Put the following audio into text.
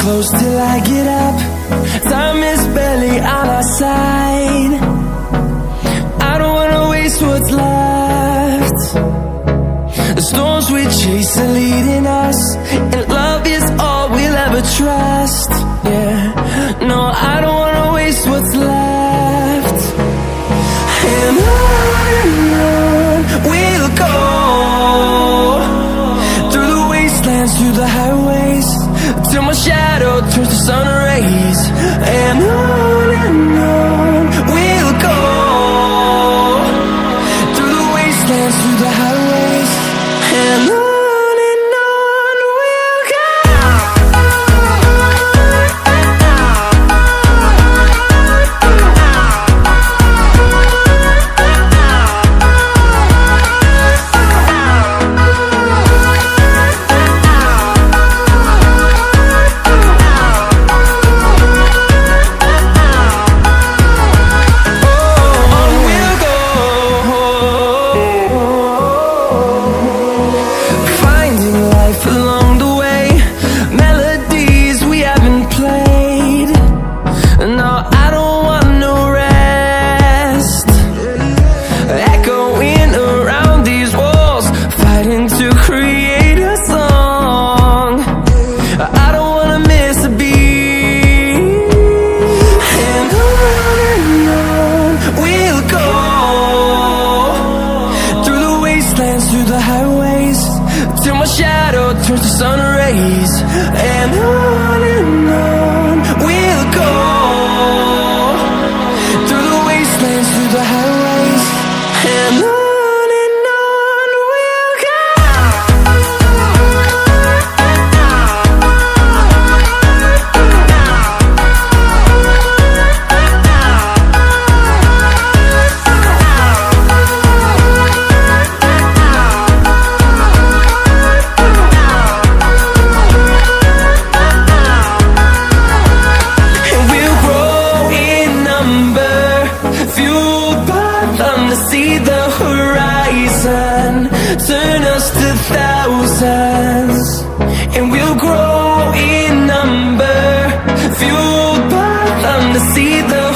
close till I get up. Time is barely on our side. I don't wanna waste what's left. The storms we chase are leading us, and love is all we'll ever trust. Yeah, no, I don't wanna waste what's left. And on we'll go, through the wastelands, through the highways, till my shadow turns to sun rays. And on we'll go, through the wastelands, through the highways, and on we'll go. Through the highways, till my shadow turns to sun rays. And on we'll go, through the wastelands, through the highways, and on we'll go. See the horizon, turn us to thousands, and we'll grow in number, fueled by them to see the